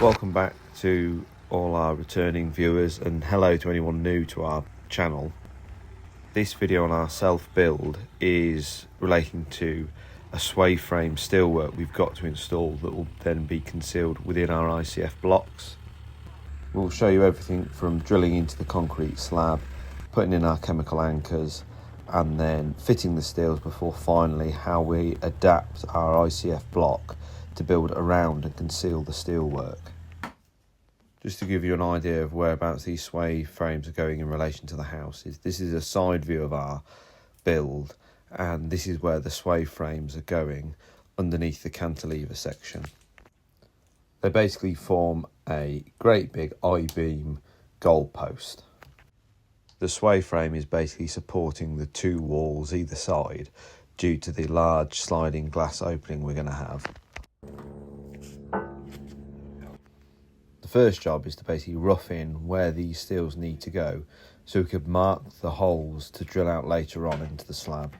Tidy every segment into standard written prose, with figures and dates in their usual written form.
Welcome back to all our returning viewers, and hello to anyone new to our channel. This video on our self-build is relating to a sway frame steelwork we've got to install that will then be concealed within our ICF blocks. We'll show you everything from drilling into the concrete slab, putting in our chemical anchors, and then fitting the steels before finally how we adapt our ICF block to build around and conceal the steelwork. Just to give you an idea of whereabouts these sway frames are going in relation to the house, this is a side view of our build, and this is where the sway frames are going underneath the cantilever section. They basically form a great big I-beam goalpost. The sway frame is basically supporting the two walls either side due to the large sliding glass opening we're going to have. The first job is to basically rough in where these steels need to go so we could mark the holes to drill out later on into the slab.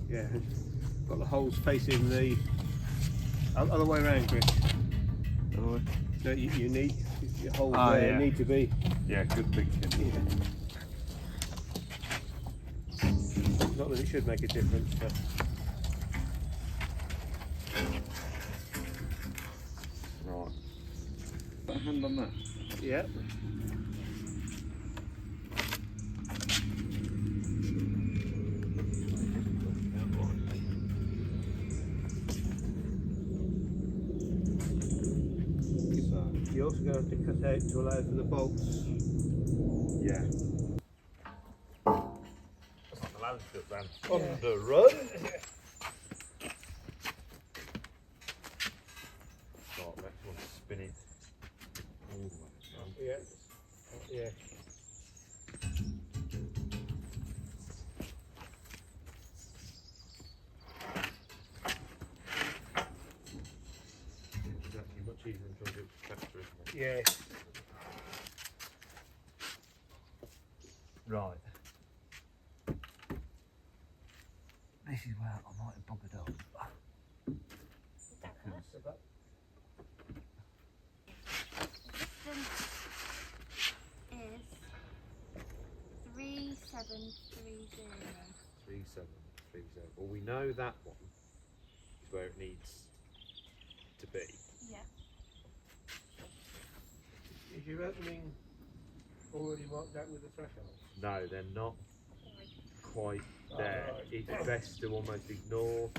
Yeah, got the holes facing the other way around, Chris. No, you need your holes there need to be. Yeah, good thinking. Yeah. Not that it should make a difference, but Right. Put a hand on that. yeah. You're also going to have to cut out to allow for the bolts. Yeah. The landscape then. On the run. Right, next one's spinning. Yeah. Yeah. It's actually much easier than trying to do it faster, isn't it? Yeah. Right. This is where I might have buggered up. Is 3730. 3730. Well, we know that one is where it needs to be. Yeah. Is your opening already marked out with the threshold? No, they're not quite there. Right. It's best to almost ignore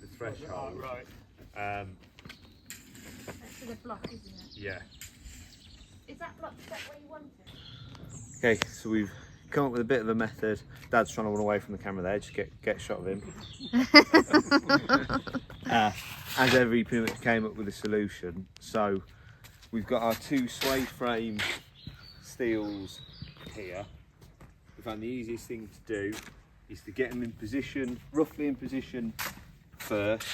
the threshold. Right. That's for the block, isn't it? Yeah. Is that block set where you want it? Okay, so we've come up with a bit of a method. Dad's trying to run away from the camera there, just get a shot of him. As ever, he pretty much came up with a solution. So we've got our two sway frame steels here. We found the easiest thing to do is to get them in position, roughly in position first,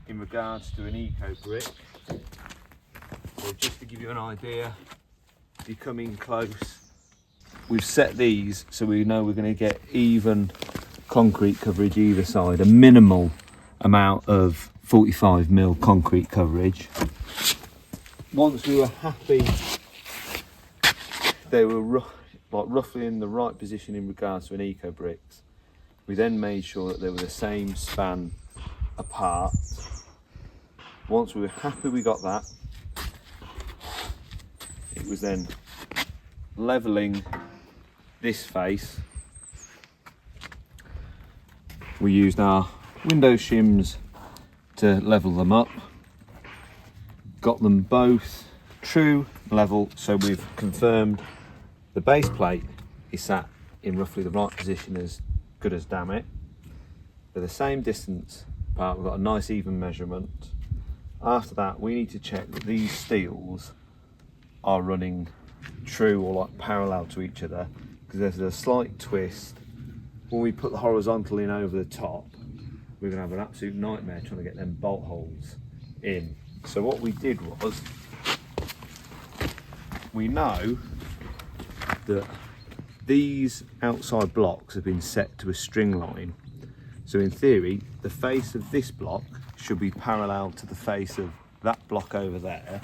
in regards to an Ecobrix. So just to give you an idea, if you come in close, we've set these so we know we're going to get even concrete coverage either side, a minimal amount of 45mm concrete coverage. Once we were happy they were roughly in the right position in regards to an Ecobrix, we then made sure that they were the same span apart. Once we were happy we got that, it was then levelling this face. We used our window shims to level them up, got them both true level, so we've confirmed the base plate is sat in roughly the right position, as good as damn it. They're the same distance apart, we've got a nice even measurement. After that we need to check that these steels are running true or like parallel to each other, because there's a slight twist. When we put the horizontal in over the top, we're going to have an absolute nightmare trying to get them bolt holes in. So what we did was, we know that these outside blocks have been set to a string line So in theory, the face of this block should be parallel to the face of that block over there.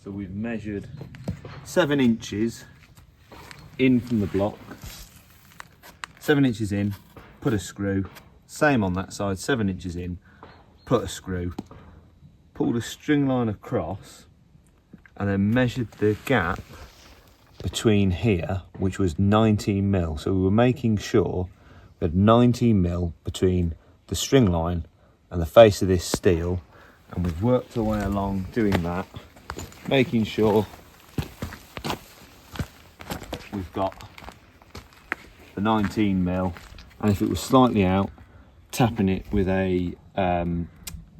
So we've measured 7 inches in from the block, 7 inches in, put a screw, same on that side, 7 inches in, put a screw, pulled a string line across, and then measured the gap between here, which was 19 mil. So we were making sure we had 19 mil between the string line and the face of this steel, and we've worked our way along doing that, making sure we've got the 19 mil, and if it was slightly out, tapping it with a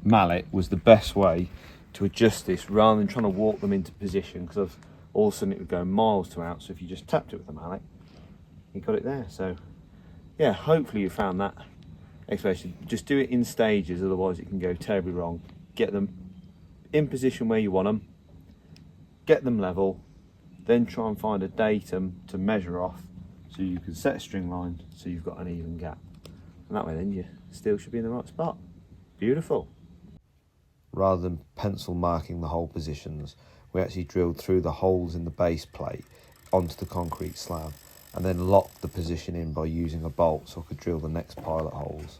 mallet was the best way to adjust this, rather than trying to walk them into position, because all of a sudden it would go miles to out. So if you just tapped it with a mallet, you got it there. So yeah, hopefully you found that explanation. Just do it in stages, otherwise it can go terribly wrong. Get them in position where you want them, get them level, then try and find a datum to measure off, so you can set a string line so you've got an even gap, and that way then your steel should be in the right spot. Beautiful. Rather than pencil marking the hole positions, we actually drilled through the holes in the base plate onto the concrete slab, and then locked the position in by using a bolt so I could drill the next pilot holes.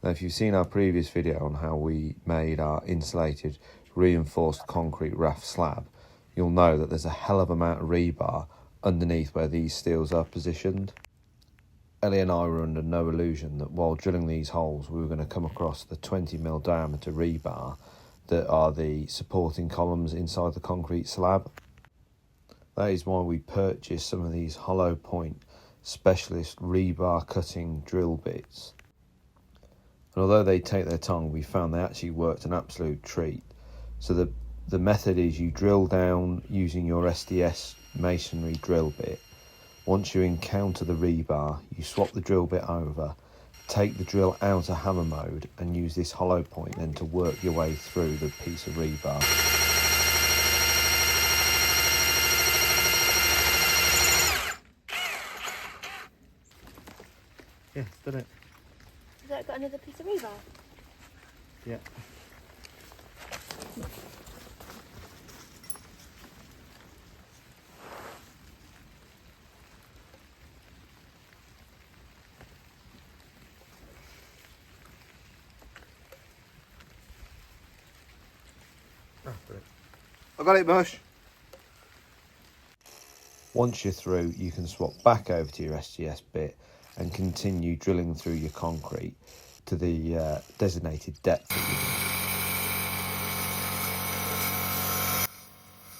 Now, if you've seen our previous video on how we made our insulated reinforced concrete raft slab, you'll know that there's a hell of amount of rebar underneath where these steels are positioned. Ellie and I were under no illusion that while drilling these holes we were going to come across the 20mm diameter rebar that are the supporting columns inside the concrete slab. That is why we purchased some of these hollow point specialist rebar cutting drill bits. And although they take their time, we found they actually worked an absolute treat. So the method is you drill down using your SDS masonry drill bit. Once you encounter the rebar, you swap the drill bit over, take the drill out of hammer mode, and use this hollow point then to work your way through the piece of rebar. Yeah, it's done it. Has that got another piece of rebar? Yeah. I got it, Bush. Once you're through, you can swap back over to your SGS bit and continue drilling through your concrete to the designated depth.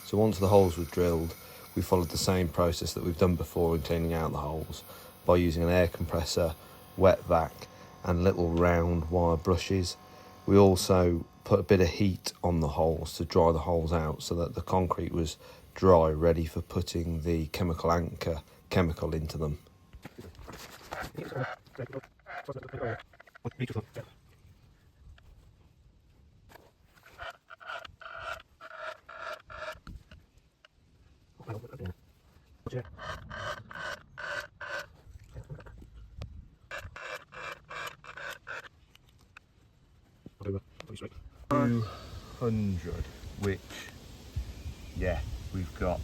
So once the holes were drilled, we followed the same process that we've done before in cleaning out the holes by using an air compressor, wet vac and little round wire brushes. We also put a bit of heat on the holes to dry the holes out so that the concrete was dry, ready for putting the chemical anchor chemical into them. $200, which, yeah, we've got.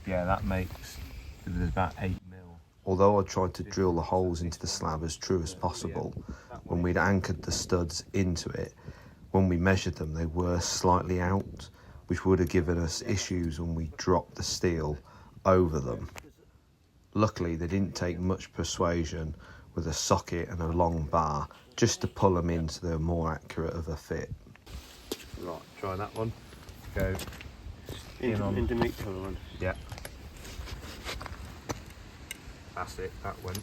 Yeah, that makes, there's about 8 mil. Although I tried to drill the holes into the slab as true as possible, when we'd anchored the studs into it, when we measured them, they were slightly out, which would have given us issues when we dropped the steel over them. Luckily, they didn't take much persuasion with a socket and a long bar just to pull them in so they were more accurate of a fit. Right, try that one. Go into meat colour one. Yeah. That's it, that went.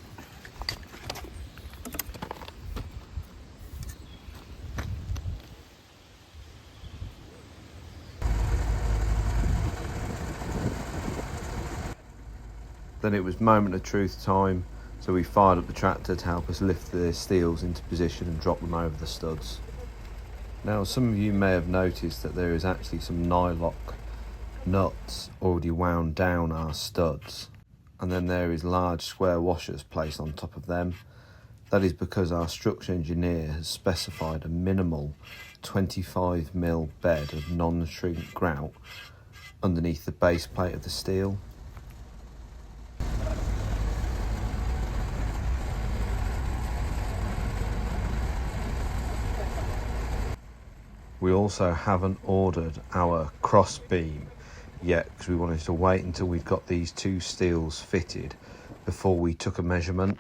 Then it was moment of truth time, so we fired up the tractor to help us lift the steels into position and drop them over the studs. Now some of you may have noticed that there is actually some nylock nuts already wound down our studs, and then there is large square washers placed on top of them. That is because our structural engineer has specified a minimal 25mm bed of non-shrink grout underneath the base plate of the steel. We also haven't ordered our cross beam yet because we wanted to wait until we'd got these two steels fitted before we took a measurement.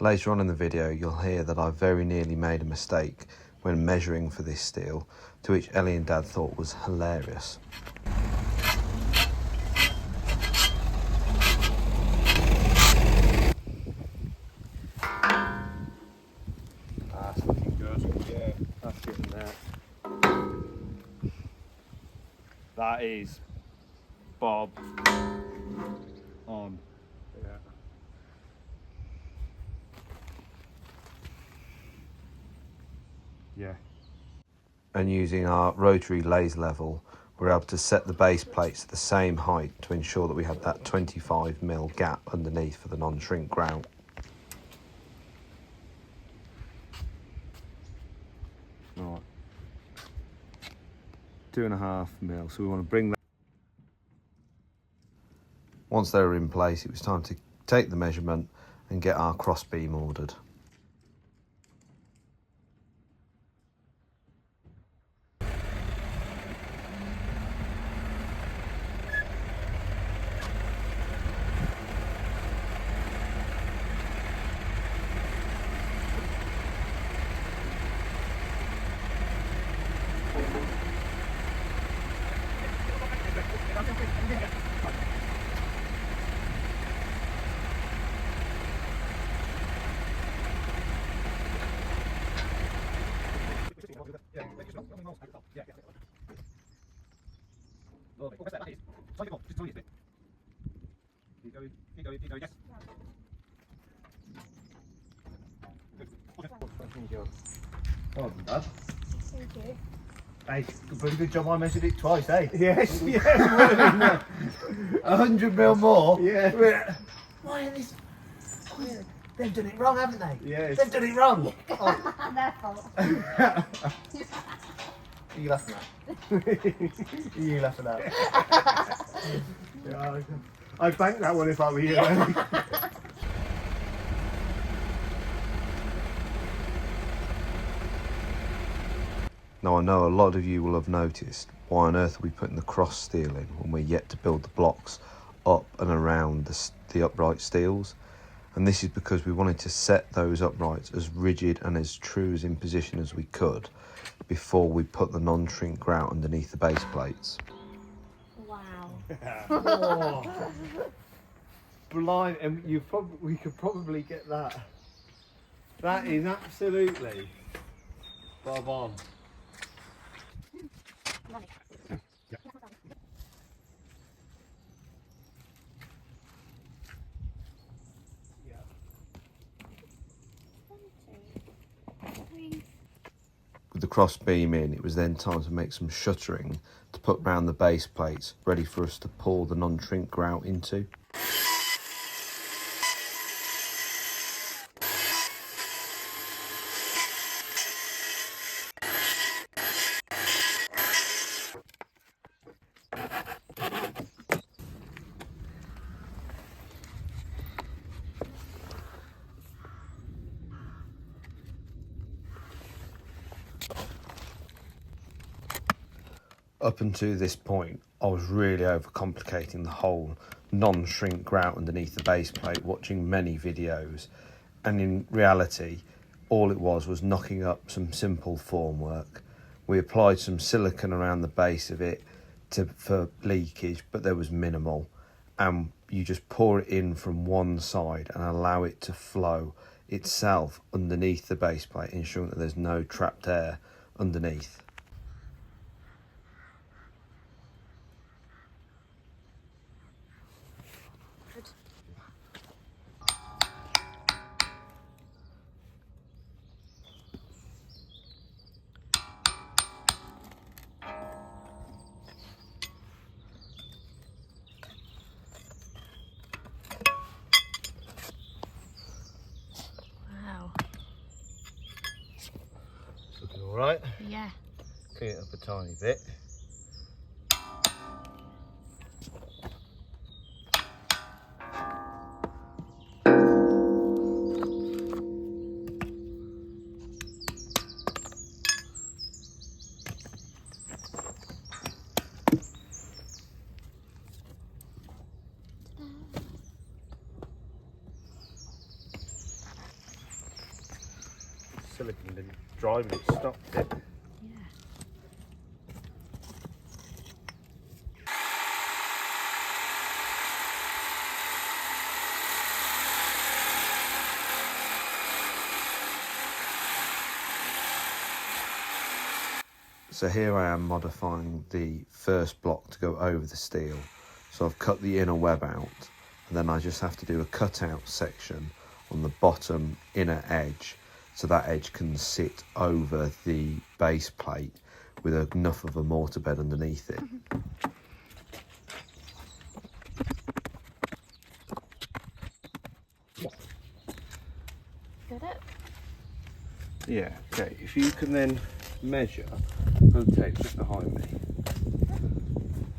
Later on in the video you'll hear that I very nearly made a mistake when measuring for this steel, to which Ellie and Dad thought was hilarious. That's looking good. Yeah, that's getting there. That is Bob on. Yeah. Yeah. And using our rotary lathe level, we're able to set the base plates to the same height to ensure that we had that 25mm gap underneath for the non-shrink grout. Right. 2.5mm. So we want to bring that. Once they were in place, it was time to take the measurement and get our cross beam ordered. Well done, Dad. Thank you. Hey, pretty good job I measured it twice, eh? Yes, yes. 100mm more? Yeah. Why are this? They've done it wrong, haven't they? Yes. They've done it wrong. Their fault. Are you laughing at? You laughing at? Yeah, I'd bank that one if I were you. Now I know a lot of you will have noticed why on earth are we putting the cross steel in when we're yet to build the blocks up and around the upright steels, and this is because we wanted to set those uprights as rigid and as true as in position as we could before we put the non-shrink grout underneath the base plates. Wow. Oh. Blind, and we could probably get that. That is absolutely bob on. With the cross beam in, it was then time to make some shuttering to put round the base plates, ready for us to pour the non-shrink grout into. Up until this point, I was really overcomplicating the whole non-shrink grout underneath the base plate, watching many videos, and in reality, all it was knocking up some simple formwork. We applied some silicone around the base of it for leakage, but there was minimal, and you just pour it in from one side and allow it to flow itself underneath the base plate, ensuring that there's no trapped air underneath. a tiny bit. Silicon didn't drive it, stopped it. So here I am modifying the first block to go over the steel. So I've cut the inner web out, and then I just have to do a cutout section on the bottom inner edge, so that edge can sit over the base plate with enough of a mortar bed underneath it. Got it? Yeah, okay, if you can then measure, rotate just behind me.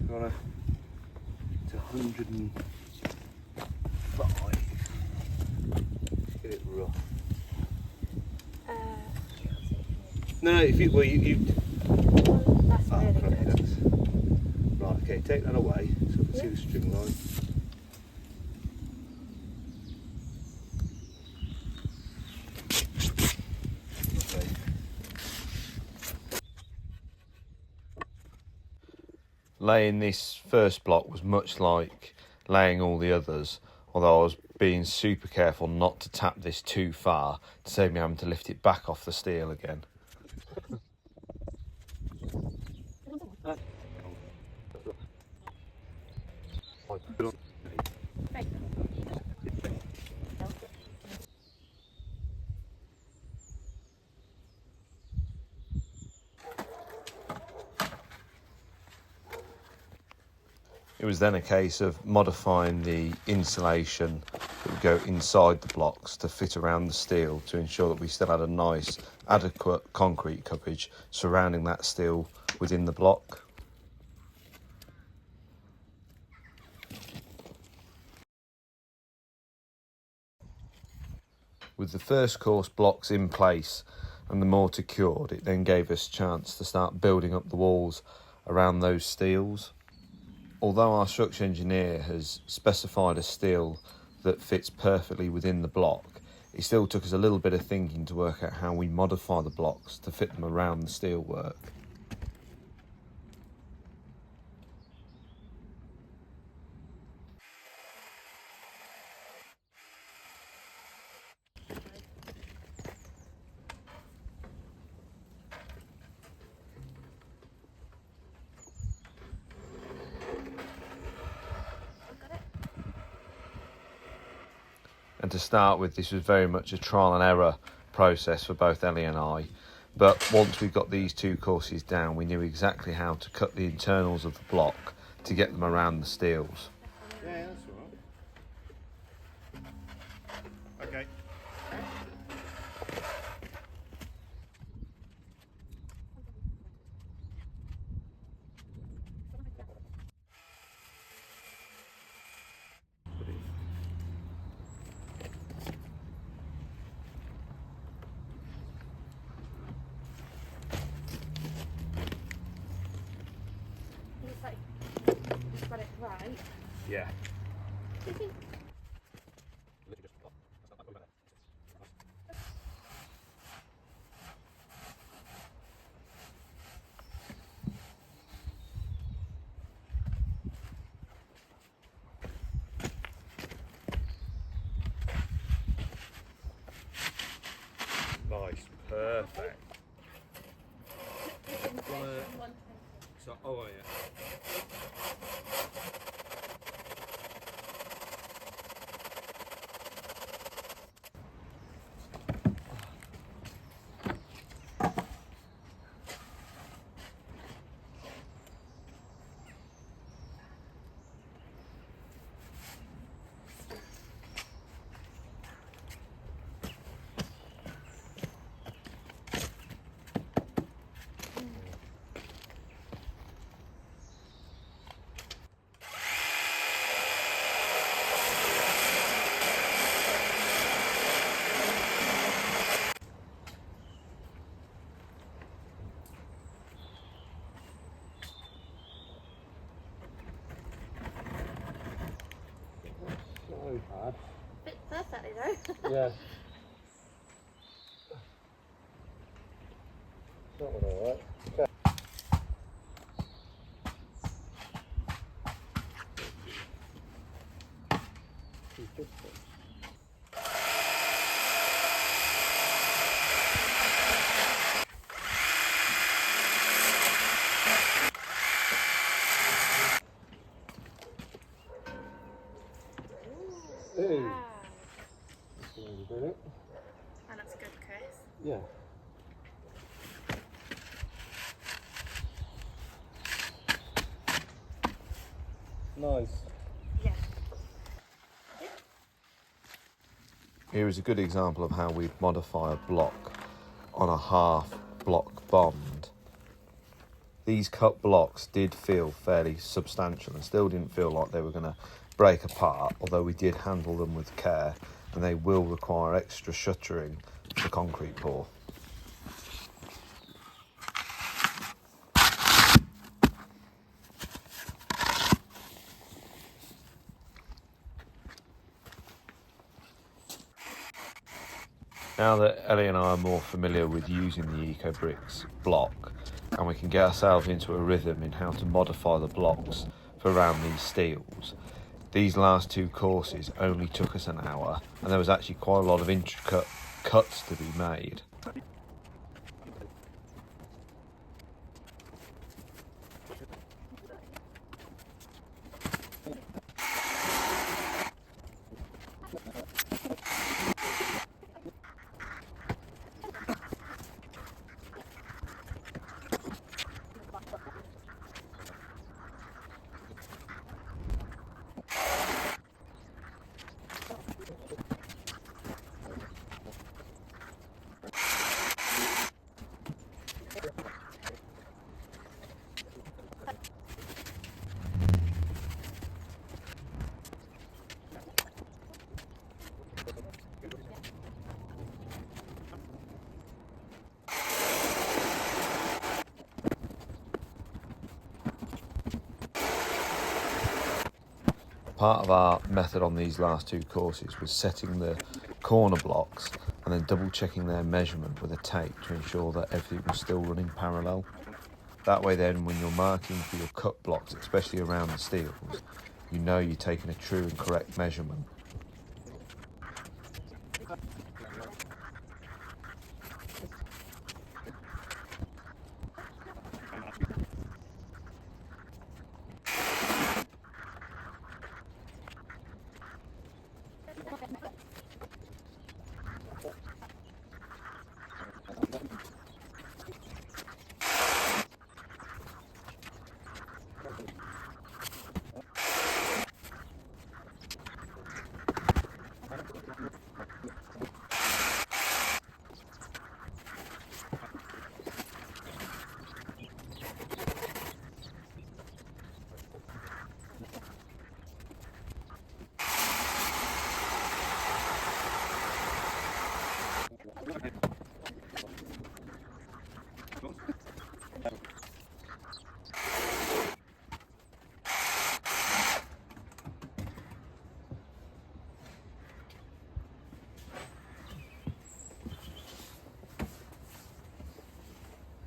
You want to 105. Get it rough. No, if you, well, you That's really okay, good. right, okay, take that away so I can see the string line. Okay. Laying this first block was much like laying all the others, although I was being super careful not to tap this too far to save me having to lift it back off the steel again. It was then a case of modifying the insulation that would go inside the blocks to fit around the steel to ensure that we still had a nice, adequate concrete coverage surrounding that steel within the block. With the first course blocks in place and the mortar cured, it then gave us a chance to start building up the walls around those steels. Although our structural engineer has specified a steel that fits perfectly within the block, it still took us a little bit of thinking to work out how we modify the blocks to fit them around the steelwork. And to start with, this was very much a trial and error process for both Ellie and I. But once we got these two courses down, we knew exactly how to cut the internals of the block to get them around the steels. Yeah, that's all right. Okay. Looks like you've got it right. Yeah. Do you think? Nice, perfect. So, oh yeah. hard. Fits perfectly though. Yeah. That one alright. Okay. Hey. Wow. That's the way you do it. That looks good, Chris. Yeah. Nice. Yeah. Here is a good example of how we'd modify a block on a half block bond. These cut blocks did feel fairly substantial and still didn't feel like they were going to break apart, although we did handle them with care, and they will require extra shuttering for concrete pour. Now that Ellie and I are more familiar with using the Ecobrix block, and we can get ourselves into a rhythm in how to modify the blocks for around these steels, these last two courses only took us an hour, and there was actually quite a lot of intricate cuts to be made. Part of our method on these last two courses was setting the corner blocks and then double checking their measurement with a tape to ensure that everything was still running parallel. That way then, when you're marking for your cut blocks, especially around the steels, you know you're taking a true and correct measurement.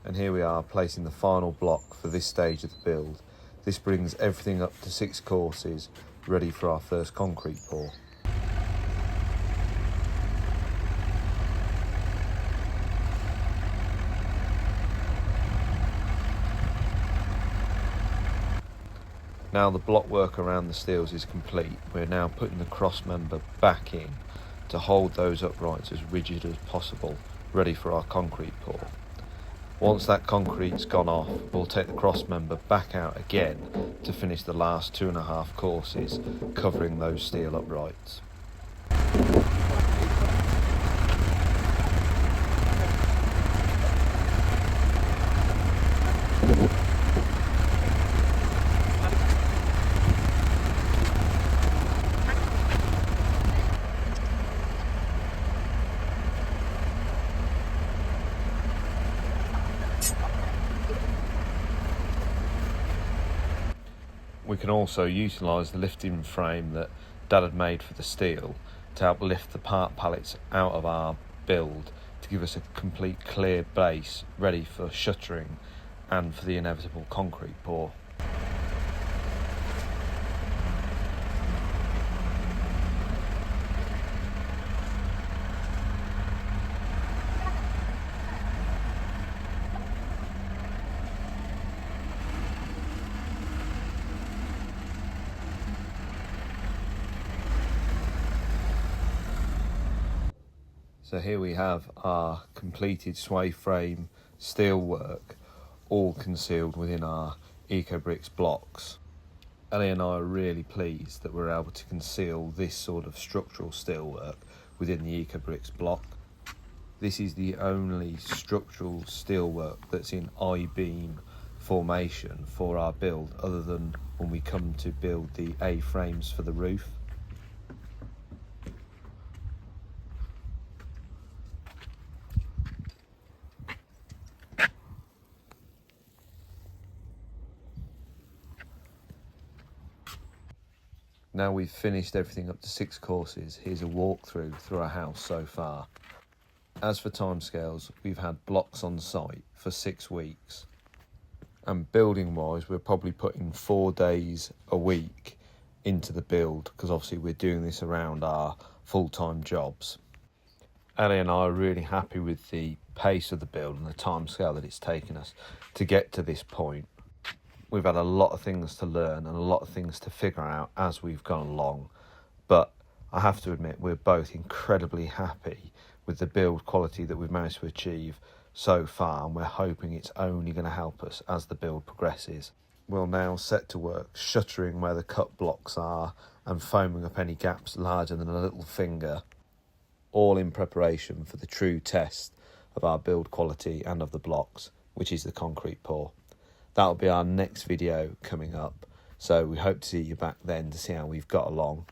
And here we are placing the final block for this stage of the build. This brings everything up to 6 courses, ready for our first concrete pour. Now the block work around the steels is complete, we're now putting the cross member back in to hold those uprights as rigid as possible, ready for our concrete pour. Once that concrete's gone off, we'll take the cross member back out again to finish the last 2.5 courses covering those steel uprights. We can also utilise the lifting frame that Dad had made for the steel to help lift the part pallets out of our build to give us a complete clear base ready for shuttering and for the inevitable concrete pour. So here we have our completed sway frame steelwork, all concealed within our Ecobrix blocks. Ellie and I are really pleased that we're able to conceal this sort of structural steelwork within the Ecobrix block. This is the only structural steelwork that's in I-beam formation for our build, other than when we come to build the A-frames for the roof. Now we've finished everything up to 6 courses, here's a walkthrough through our house so far. As for timescales, we've had blocks on site for 6 weeks. And building wise, we're probably putting 4 days a week into the build, because obviously we're doing this around our full-time jobs. Ellie and I are really happy with the pace of the build and the timescale that it's taken us to get to this point. We've had a lot of things to learn and a lot of things to figure out as we've gone along, but I have to admit we're both incredibly happy with the build quality that we've managed to achieve so far, and we're hoping it's only going to help us as the build progresses. We'll now set to work shuttering where the cut blocks are and foaming up any gaps larger than a little finger, all in preparation for the true test of our build quality and of the blocks, which is the concrete pour. That'll be our next video coming up, so we hope to see you back then to see how we've got along.